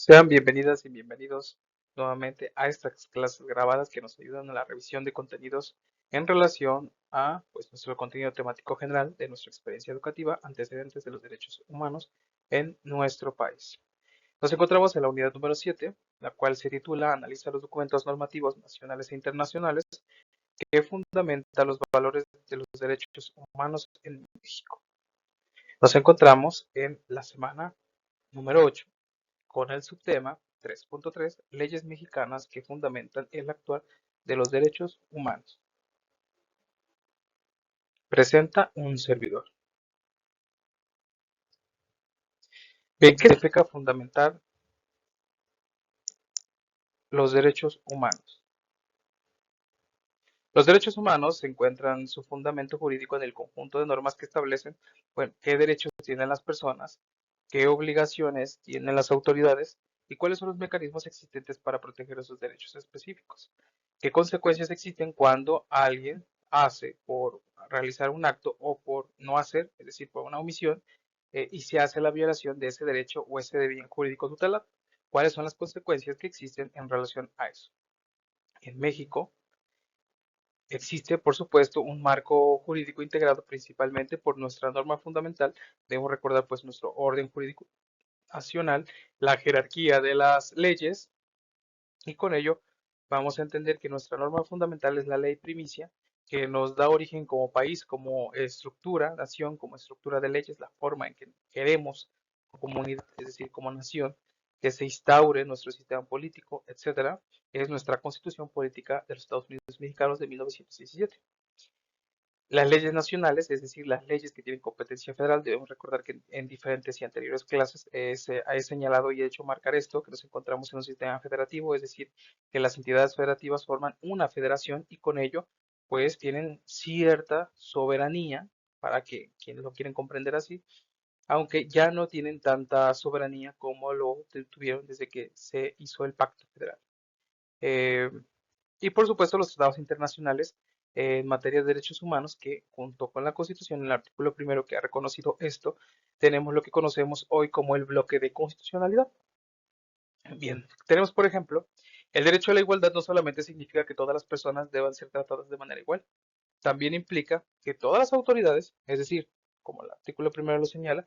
Sean bienvenidas y bienvenidos nuevamente a estas clases grabadas que nos ayudan a la revisión de contenidos en relación a nuestro contenido temático general de nuestra experiencia educativa, antecedentes de los derechos humanos en nuestro país. Nos encontramos en la unidad número 7, la cual se titula Analiza los documentos normativos nacionales e internacionales que fundamentan los valores de los derechos humanos en México. Nos encontramos en la semana número 8 con el subtema 3.3, leyes mexicanas que fundamentan el actuar de los derechos humanos. Presenta un servidor. Bien, ¿qué significa fundamentar los derechos humanos? Los derechos humanos se encuentran su fundamento jurídico en el conjunto de normas que establecen, bueno, qué derechos tienen las personas, qué obligaciones tienen las autoridades y cuáles son los mecanismos existentes para proteger esos derechos específicos. ¿Qué consecuencias existen cuando alguien hace por realizar un acto o por no hacer, es decir, por una omisión, y se hace la violación de ese derecho o ese bien jurídico tutelado? ¿Cuáles son las consecuencias que existen en relación a eso? En México, existe, por supuesto, un marco jurídico integrado principalmente por nuestra norma fundamental. Debemos recordar, pues, nuestro orden jurídico nacional, la jerarquía de las leyes, y con ello vamos a entender que nuestra norma fundamental es la ley primicia, que nos da origen como país, como estructura, nación, como estructura de leyes, la forma en que queremos como comunidad, es decir, como nación, que se instaure nuestro sistema político, etcétera, es nuestra Constitución Política de los Estados Unidos Mexicanos de 1917. Las leyes nacionales, es decir, las leyes que tienen competencia federal, debemos recordar que en diferentes y anteriores clases he señalado y he hecho marcar esto, que nos encontramos en un sistema federativo, es decir, que las entidades federativas forman una federación y con ello, pues, tienen cierta soberanía, para que quienes lo quieren comprender así, aunque ya no tienen tanta soberanía como lo tuvieron desde que se hizo el Pacto Federal. Eh, y por supuesto los tratados internacionales en materia de derechos humanos que junto con la Constitución, en el artículo primero que ha reconocido esto, tenemos lo que conocemos hoy como el bloque de constitucionalidad. Bien, tenemos por ejemplo, el derecho a la igualdad no solamente significa que todas las personas deban ser tratadas de manera igual, también implica que todas las autoridades, es decir, como el artículo primero lo señala,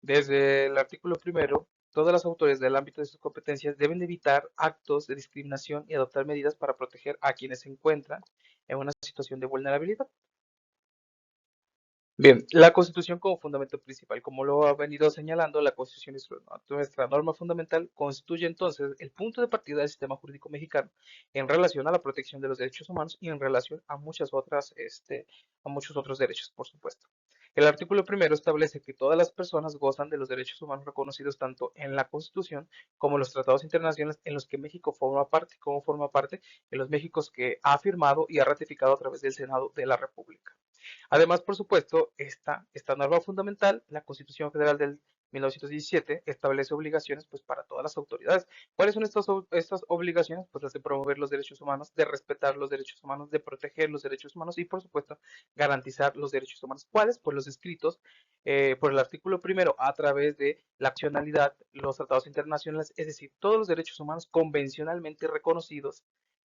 desde el artículo primero, todas las autoridades del ámbito de sus competencias deben evitar actos de discriminación y adoptar medidas para proteger a quienes se encuentran en una situación de vulnerabilidad. Bien, la Constitución como fundamento principal, como lo ha venido señalando, la Constitución es nuestra norma fundamental, constituye entonces el punto de partida del sistema jurídico mexicano en relación a la protección de los derechos humanos y en relación a muchas otras, a muchos otros derechos, por supuesto. El artículo primero establece que todas las personas gozan de los derechos humanos reconocidos tanto en la Constitución como en los tratados internacionales en los que México forma parte, como forma parte en los Méxicos que ha firmado y ha ratificado a través del Senado de la República. Además, por supuesto, esta norma fundamental, la Constitución Federal del 1917, establece obligaciones pues, para todas las autoridades. ¿Cuáles son estas obligaciones? Pues las de promover los derechos humanos, de respetar los derechos humanos, de proteger los derechos humanos y, por supuesto, garantizar los derechos humanos. ¿Cuáles? Pues los escritos por el artículo primero a través de la accionalidad, los tratados internacionales, es decir, todos los derechos humanos convencionalmente reconocidos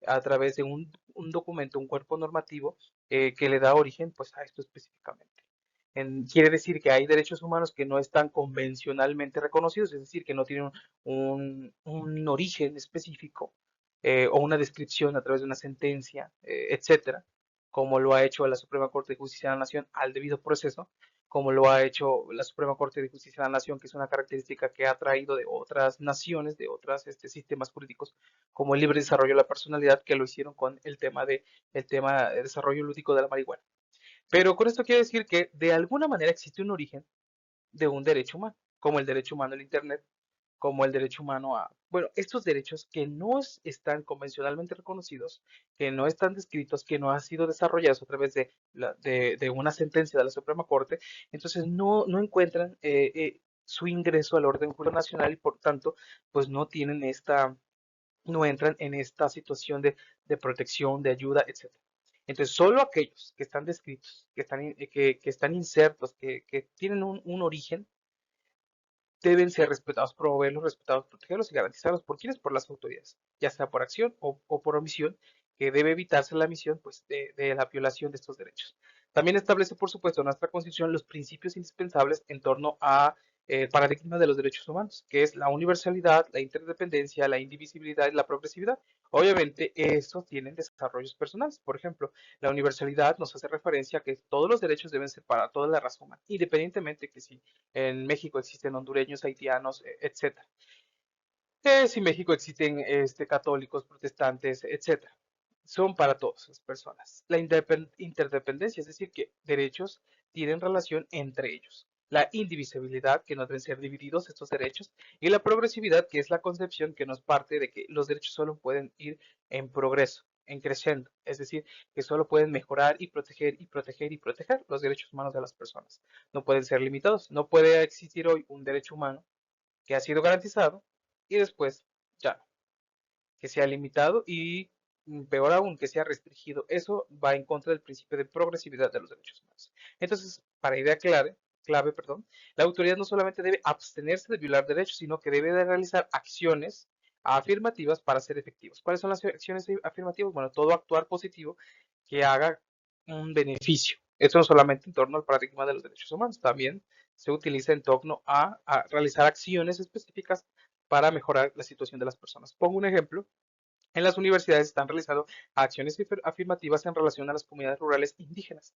a través de un documento, un cuerpo normativo que le da origen pues, a esto específicamente. Quiere decir que hay derechos humanos que no están convencionalmente reconocidos, es decir, que no tienen un origen específico o una descripción a través de una sentencia, etcétera, como lo ha hecho la Suprema Corte de Justicia de la Nación al debido proceso, como lo ha hecho la Suprema Corte de Justicia de la Nación, que es una característica que ha traído de otras naciones, de otros sistemas jurídicos, como el libre desarrollo de la personalidad, que lo hicieron con el tema de desarrollo lúdico de la marihuana. Pero con esto quiero decir que de alguna manera existe un origen de un derecho humano, como el derecho humano al Internet, como el derecho humano a, bueno, estos derechos que no están convencionalmente reconocidos, que no están descritos, que no han sido desarrollados a través de una sentencia de la Suprema Corte, entonces no encuentran su ingreso al orden jurídico nacional y por tanto, pues no tienen no entran en esta situación de protección, de ayuda, etcétera. Entonces, solo aquellos que están descritos, que están insertos, que tienen un origen, deben ser respetados, promoverlos, respetados, protegerlos y garantizarlos por quienes, por las autoridades, ya sea por acción o por omisión, que debe evitarse la misión pues, de la violación de estos derechos. También establece, por supuesto, nuestra Constitución los principios indispensables en torno a paradigma de los derechos humanos, que es la universalidad, la interdependencia, la indivisibilidad y la progresividad. Obviamente, estos tienen desarrollos personales. Por ejemplo, la universalidad nos hace referencia a que todos los derechos deben ser para toda la raza humana, independientemente que si en México existen hondureños, haitianos, etcétera. Si en México existen católicos, protestantes, etcétera. Son para todas las personas. La interdependencia, es decir, que derechos tienen relación entre ellos. La indivisibilidad, que no deben ser divididos estos derechos, y la progresividad, que es la concepción que nos parte de que los derechos solo pueden ir en progreso, en creciendo, es decir, que solo pueden mejorar y proteger y proteger y proteger los derechos humanos de las personas. No pueden ser limitados. No puede existir hoy un derecho humano que ha sido garantizado y después ya no, que sea limitado y peor aún que sea restringido. Eso va en contra del principio de progresividad de los derechos humanos. Entonces, para idea clave, perdón, la autoridad no solamente debe abstenerse de violar derechos, sino que debe de realizar acciones afirmativas para ser efectivos. ¿Cuáles son las acciones afirmativas? Bueno, todo actuar positivo que haga un beneficio. Eso no solamente en torno al paradigma de los derechos humanos, también se utiliza en torno a realizar acciones específicas para mejorar la situación de las personas. Pongo un ejemplo. En las universidades están realizando acciones afirmativas en relación a las comunidades rurales indígenas,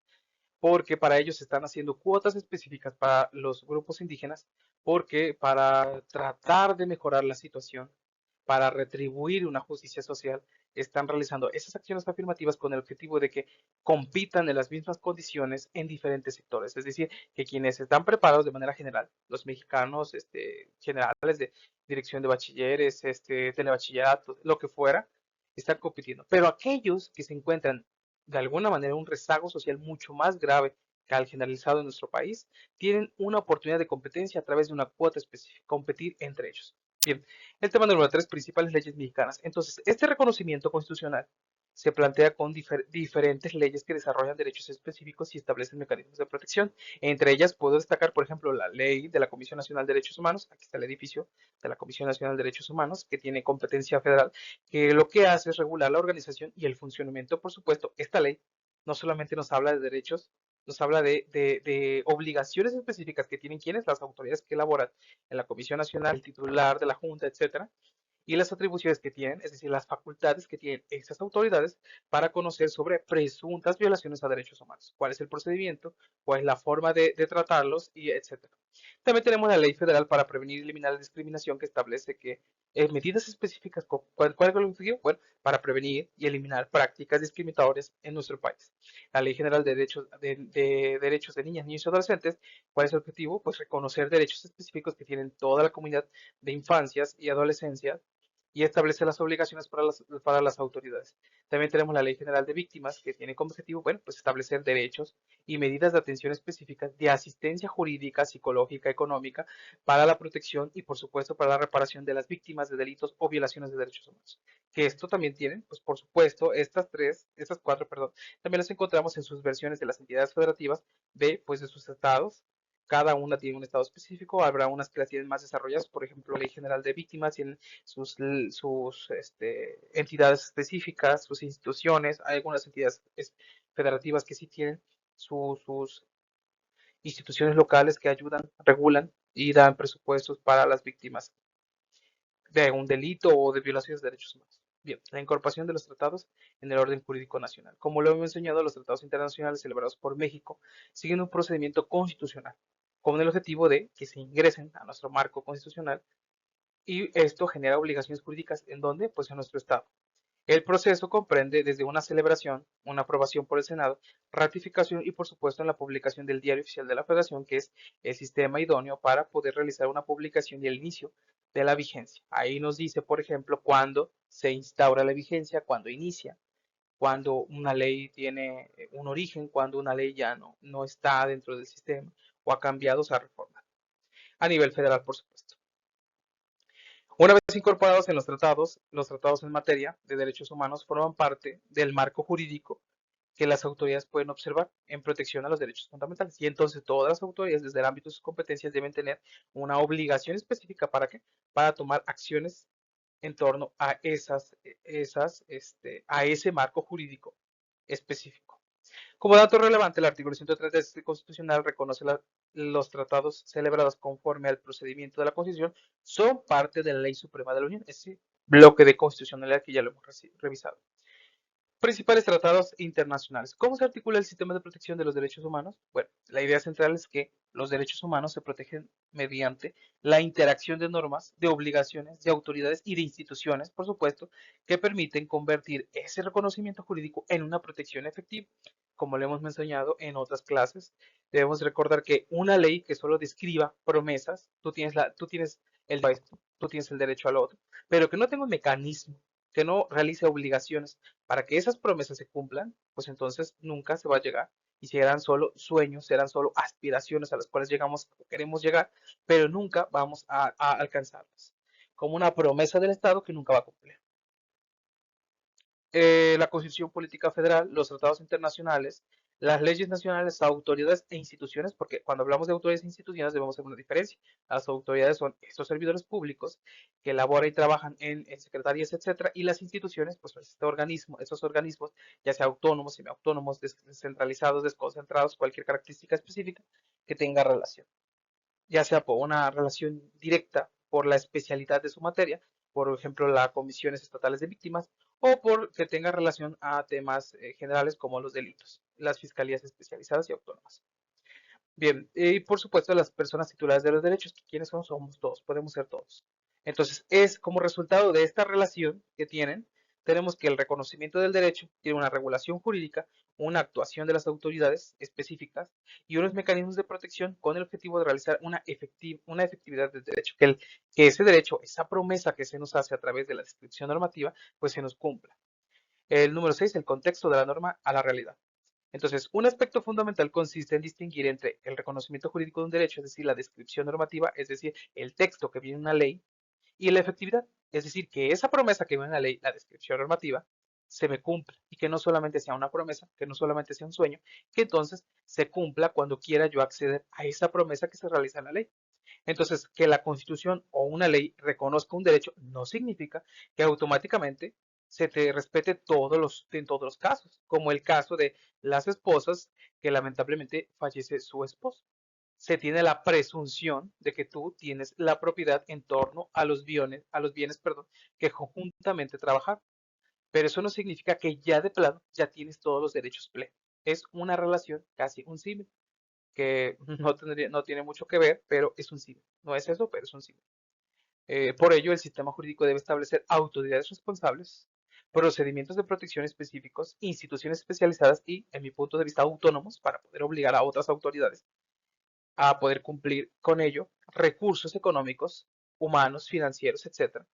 porque para ellos se están haciendo cuotas específicas para los grupos indígenas, porque para tratar de mejorar la situación, para retribuir una justicia social, están realizando esas acciones afirmativas con el objetivo de que compitan en las mismas condiciones en diferentes sectores. Es decir, que quienes están preparados de manera general, los mexicanos generales de dirección de bachilleres, telebachillerato, lo que fuera, están compitiendo. Pero aquellos que se encuentran de alguna manera un rezago social mucho más grave que al generalizado en nuestro país, tienen una oportunidad de competencia a través de una cuota específica, competir entre ellos. Bien, el tema número 3, principales leyes mexicanas. Entonces, este reconocimiento constitucional se plantea con diferentes leyes que desarrollan derechos específicos y establecen mecanismos de protección. Entre ellas puedo destacar, por ejemplo, la ley de la Comisión Nacional de Derechos Humanos. Aquí está el edificio de la Comisión Nacional de Derechos Humanos, que tiene competencia federal, que lo que hace es regular la organización y el funcionamiento. Por supuesto, esta ley no solamente nos habla de derechos, nos habla de obligaciones específicas que tienen quienes, las autoridades que elaboran en la Comisión Nacional, el titular de la Junta, etcétera, y las atribuciones que tienen, es decir, las facultades que tienen estas autoridades para conocer sobre presuntas violaciones a derechos humanos. ¿Cuál es el procedimiento? ¿Cuál es la forma de tratarlos? Y etcétera. También tenemos la Ley Federal para prevenir y eliminar la discriminación, que establece que medidas específicas, ¿cuál es el objetivo? Bueno, para prevenir y eliminar prácticas discriminatorias en nuestro país. La Ley General de Derechos de Niñas, Niños y Adolescentes, ¿cuál es el objetivo? Pues reconocer derechos específicos que tienen toda la comunidad de infancias y adolescencia y establece las obligaciones para las autoridades. También tenemos la Ley General de Víctimas, que tiene como objetivo, bueno, pues establecer derechos y medidas de atención específicas de asistencia jurídica, psicológica, económica, para la protección y, por supuesto, para la reparación de las víctimas de delitos o violaciones de derechos humanos. Que esto también tienen, pues, por supuesto, estas cuatro, perdón, también las encontramos en sus versiones de las entidades federativas pues, de sus estados. Cada una tiene un estado específico, habrá unas que las tienen más desarrolladas, por ejemplo, la Ley General de Víctimas tienen sus entidades específicas, sus instituciones, hay algunas entidades federativas que sí tienen sus instituciones locales que ayudan, regulan y dan presupuestos para las víctimas de un delito o de violaciones de derechos humanos. Bien, la incorporación de los tratados en el orden jurídico nacional. Como lo hemos enseñado, los tratados internacionales celebrados por México siguen un procedimiento constitucional con el objetivo de que se ingresen a nuestro marco constitucional y esto genera obligaciones jurídicas en donde, pues en nuestro estado. El proceso comprende desde una celebración, una aprobación por el Senado, ratificación y por supuesto en la publicación del Diario Oficial de la Federación, que es el sistema idóneo para poder realizar una publicación y el inicio de la vigencia. Ahí nos dice, por ejemplo, cuándo se instaura la vigencia, cuándo inicia, cuando una ley tiene un origen, cuando una ley ya no está dentro del sistema o ha cambiado o se ha reformado. A nivel federal, por supuesto. Una vez incorporados en los tratados en materia de derechos humanos forman parte del marco jurídico que las autoridades pueden observar en protección a los derechos fundamentales. Y entonces todas las autoridades, desde el ámbito de sus competencias, deben tener una obligación específica ¿para qué? Para tomar acciones en torno a a ese marco jurídico específico. Como dato relevante, el artículo 137 constitucional reconoce los tratados celebrados conforme al procedimiento de la Constitución son parte de la Ley Suprema de la Unión, ese bloque de constitucionalidad que ya lo hemos revisado. Principales tratados internacionales. ¿Cómo se articula el sistema de protección de los derechos humanos? Bueno, la idea central es que los derechos humanos se protegen mediante la interacción de normas, de obligaciones, de autoridades y de instituciones, por supuesto, que permiten convertir ese reconocimiento jurídico en una protección efectiva. Como lo hemos mencionado en otras clases, debemos recordar que una ley que solo describa promesas, tú tienes el derecho a esto, tú tienes el derecho al otro, pero que no tenga un mecanismo, que no realice obligaciones para que esas promesas se cumplan, pues entonces nunca se va a llegar y serán solo sueños, serán solo aspiraciones a las cuales llegamos o queremos llegar, pero nunca vamos a alcanzarlas, como una promesa del Estado que nunca va a cumplir. La Constitución Política Federal, los tratados internacionales, las leyes nacionales, autoridades e instituciones, porque cuando hablamos de autoridades e instituciones debemos hacer una diferencia. Las autoridades son estos servidores públicos que elaboran y trabajan en secretarías, etcétera, y las instituciones, pues estos organismos, ya sea autónomos, semiautónomos, descentralizados, desconcentrados, cualquier característica específica que tenga relación, ya sea por una relación directa por la especialidad de su materia, por ejemplo, las comisiones estatales de víctimas, o por que tenga relación a temas generales como los delitos, las fiscalías especializadas y autónomas. Bien, y por supuesto las personas titulares de los derechos, ¿quiénes son? Somos todos, podemos ser todos. Entonces, es como resultado de esta relación que tienen, tenemos que el reconocimiento del derecho tiene una regulación jurídica, una actuación de las autoridades específicas y unos mecanismos de protección con el objetivo de realizar una efectividad del derecho, que ese derecho, esa promesa que se nos hace a través de la descripción normativa, pues se nos cumpla. El número 6, el contexto de la norma a la realidad. Entonces, un aspecto fundamental consiste en distinguir entre el reconocimiento jurídico de un derecho, es decir, la descripción normativa, es decir, el texto que viene en una ley, y la efectividad, es decir, que esa promesa que viene en la ley, la descripción normativa, se me cumpla y que no solamente sea una promesa, que no solamente sea un sueño, que entonces se cumpla cuando quiera yo acceder a esa promesa que se realiza en la ley. Entonces, que la Constitución o una ley reconozca un derecho no significa que automáticamente se te respete en todos los casos, como el caso de las esposas que lamentablemente fallece su esposo. Se tiene la presunción de que tú tienes la propiedad en torno a los bienes, perdón, que conjuntamente trabajar. Pero eso no significa que ya de plano ya tienes todos los derechos plenos. Es una relación casi un símil que no tiene mucho que ver, pero es un símil. No es eso, pero es un símil. Por ello, el sistema jurídico debe establecer autoridades responsables, procedimientos de protección específicos, instituciones especializadas y, en mi punto de vista, autónomos para poder obligar a otras autoridades a poder cumplir con ello, recursos económicos, humanos, financieros, etcétera,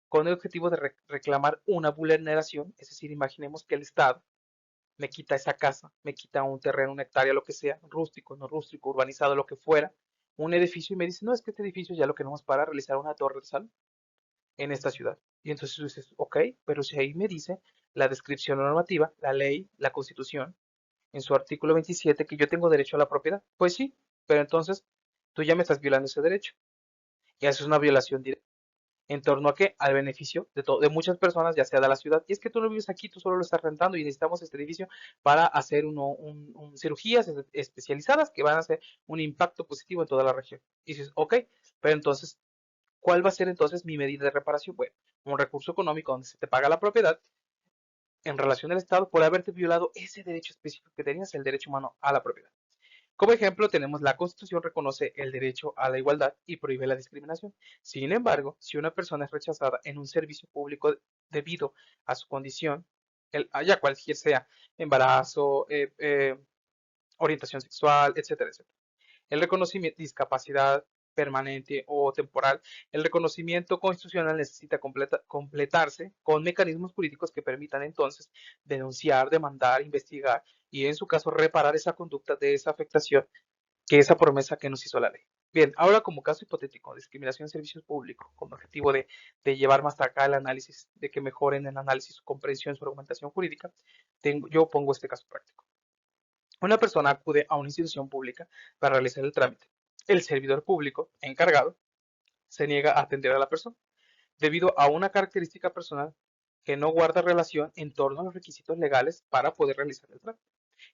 con el objetivo de reclamar una vulneración, es decir, imaginemos que el Estado me quita esa casa, me quita un terreno, una hectárea, lo que sea, rústico, no rústico, urbanizado, lo que fuera, un edificio y me dice, no, es que este edificio ya lo queremos para realizar una torre de salud en esta ciudad. Y entonces tú dices, ok, pero si ahí me dice la descripción normativa, la ley, la constitución, en su artículo 27 que yo tengo derecho a la propiedad. Pues sí, pero entonces tú ya me estás violando ese derecho. Y eso es una violación directa. ¿En torno a qué? Al beneficio de muchas personas, ya sea de la ciudad. Y es que tú no vives aquí, tú solo lo estás rentando y necesitamos este edificio para hacer cirugías especializadas que van a hacer un impacto positivo en toda la región. Y dices, ok, pero entonces, ¿cuál va a ser entonces mi medida de reparación? Bueno, un recurso económico donde se te paga la propiedad en relación al Estado por haberte violado ese derecho específico que tenías, el derecho humano a la propiedad. Como ejemplo, tenemos la Constitución reconoce el derecho a la igualdad y prohíbe la discriminación. Sin embargo, si una persona es rechazada en un servicio público debido a su condición, haya cualquier sea, embarazo, orientación sexual, etcétera, etcétera. El reconocimiento, discapacidad permanente o temporal, el reconocimiento constitucional necesita completarse con mecanismos jurídicos que permitan entonces denunciar, demandar, investigar y en su caso reparar esa conducta de esa afectación que esa promesa que nos hizo la ley. Bien, ahora como caso hipotético, discriminación en servicios públicos, con objetivo de llevar más acá el análisis, de que mejoren el análisis, su comprensión, su argumentación jurídica, yo pongo este caso práctico. Una persona acude a una institución pública para realizar el trámite. El servidor público encargado se niega a atender a la persona debido a una característica personal que no guarda relación en torno a los requisitos legales para poder realizar el trámite.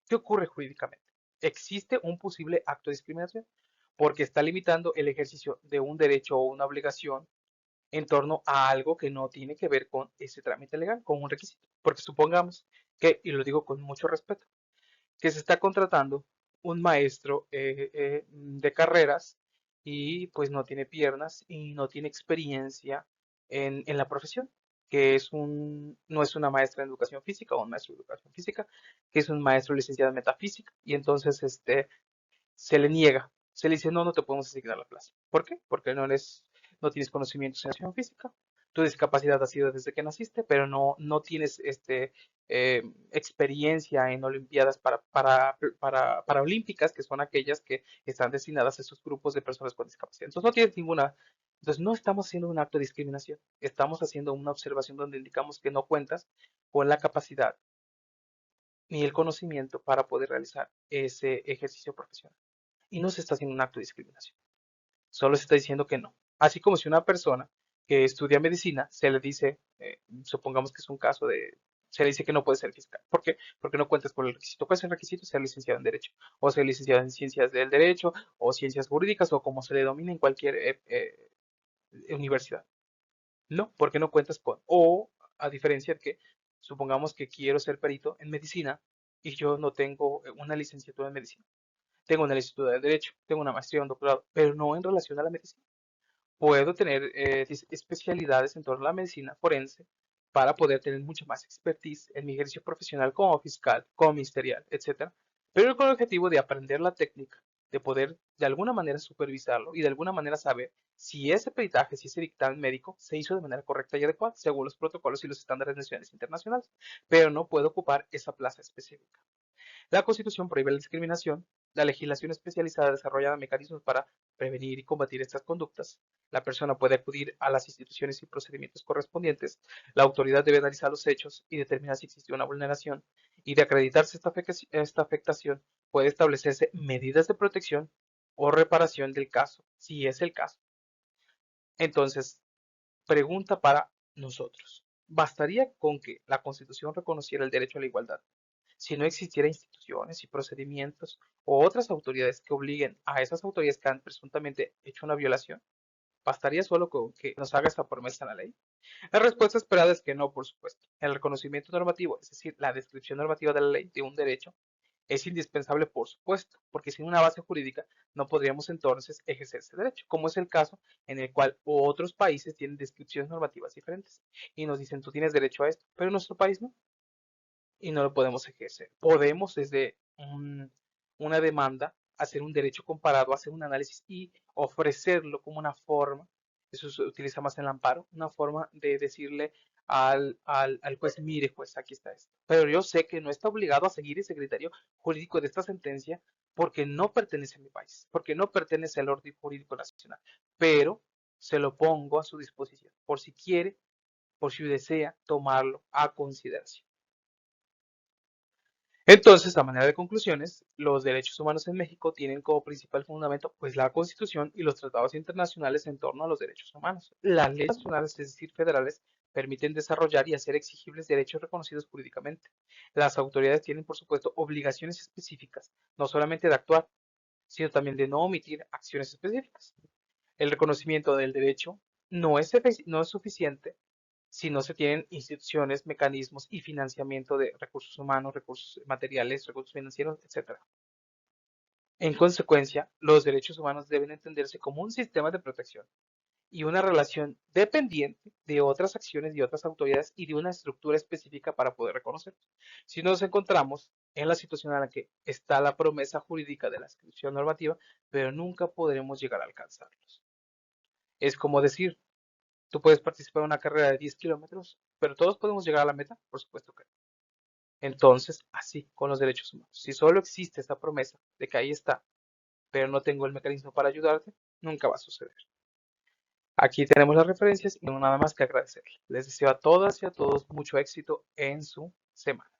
¿Qué ocurre jurídicamente? Existe un posible acto de discriminación porque está limitando el ejercicio de un derecho o una obligación en torno a algo que no tiene que ver con ese trámite legal, con un requisito. Porque supongamos que, y lo digo con mucho respeto, que se está contratando un maestro de carreras y pues no tiene piernas y no tiene experiencia en la profesión, que no es una maestra en educación física o un maestro de educación física, que es un maestro licenciado en metafísica y entonces se le niega, se le dice no, no te podemos asignar la plaza. ¿Por qué? Porque no tienes conocimientos en educación física, tu discapacidad ha sido desde que naciste, pero no tienes experiencia en olimpiadas para olímpicas, que son aquellas que están destinadas a esos grupos de personas con discapacidad. Entonces no tienes ninguna, entonces no estamos haciendo un acto de discriminación, estamos haciendo una observación donde indicamos que no cuentas con la capacidad ni el conocimiento para poder realizar ese ejercicio profesional. Y no se está haciendo un acto de discriminación, solo se está diciendo que no. Así como si una persona que estudia medicina se le dice, supongamos que es un caso se le dice que no puede ser fiscal. ¿Por qué? Porque no cuentas con el requisito. ¿Cuál es el requisito? Ser licenciado en Derecho, o ser licenciado en Ciencias del Derecho, o Ciencias Jurídicas, o como se le domina en cualquier universidad. No, porque no cuentas con. O, a diferencia de que, supongamos que quiero ser perito en medicina y yo no tengo una licenciatura en medicina. Tengo una licenciatura de Derecho, tengo una maestría, un doctorado, pero no en relación a la medicina. Puedo tener especialidades en torno a la medicina forense para poder tener mucha más expertise en mi ejercicio profesional como fiscal, como ministerial, etcétera, pero con el objetivo de aprender la técnica, de poder de alguna manera supervisarlo y de alguna manera saber si ese peritaje, si ese dictamen médico se hizo de manera correcta y adecuada, según los protocolos y los estándares nacionales e internacionales, pero no puedo ocupar esa plaza específica. La Constitución prohíbe la discriminación. La legislación especializada desarrolla mecanismos para prevenir y combatir estas conductas. La persona puede acudir a las instituciones y procedimientos correspondientes. La autoridad debe analizar los hechos y determinar si existe una vulneración. Y de acreditarse esta afectación, puede establecerse medidas de protección o reparación del caso, si es el caso. Entonces, pregunta para nosotros. ¿Bastaría con que la Constitución reconociera el derecho a la igualdad si no existiera instituciones y procedimientos o otras autoridades que obliguen a esas autoridades que han presuntamente hecho una violación? ¿Bastaría solo con que nos haga esta promesa en la ley? La respuesta esperada es que no, por supuesto. El reconocimiento normativo, es decir, la descripción normativa de la ley de un derecho, es indispensable, por supuesto, porque sin una base jurídica no podríamos entonces ejercer ese derecho, como es el caso en el cual otros países tienen descripciones normativas diferentes y nos dicen tú tienes derecho a esto, pero en nuestro país no y no lo podemos ejercer. Podemos desde una demanda hacer un derecho comparado, hacer un análisis y ofrecerlo como una forma, eso se utiliza más en el amparo, una forma de decirle al juez, mire juez, aquí está esto. Pero yo sé que no está obligado a seguir ese criterio jurídico de esta sentencia porque no pertenece a mi país, porque no pertenece al orden jurídico nacional, pero se lo pongo a su disposición, por si quiere, por si desea tomarlo a consideración. Entonces, a manera de conclusiones, los derechos humanos en México tienen como principal fundamento pues la Constitución y los tratados internacionales en torno a los derechos humanos. Las leyes nacionales, es decir, federales, permiten desarrollar y hacer exigibles derechos reconocidos jurídicamente. Las autoridades tienen, por supuesto, obligaciones específicas, no solamente de actuar, sino también de no omitir acciones específicas. El reconocimiento del derecho no es suficiente si no se tienen instituciones, mecanismos y financiamiento de recursos humanos, recursos materiales, recursos financieros, etc. En consecuencia, los derechos humanos deben entenderse como un sistema de protección y una relación dependiente de otras acciones y otras autoridades y de una estructura específica para poder reconocerlos. Si nos encontramos en la situación en la que está la promesa jurídica de la inscripción normativa, pero nunca podremos llegar a alcanzarlos. Es como decir, tú puedes participar en una carrera de 10 kilómetros, pero todos podemos llegar a la meta, por supuesto que no. Entonces, así con los derechos humanos. Si solo existe esa promesa de que ahí está, pero no tengo el mecanismo para ayudarte, nunca va a suceder. Aquí tenemos las referencias y no nada más que agradecer. Les deseo a todas y a todos mucho éxito en su semana.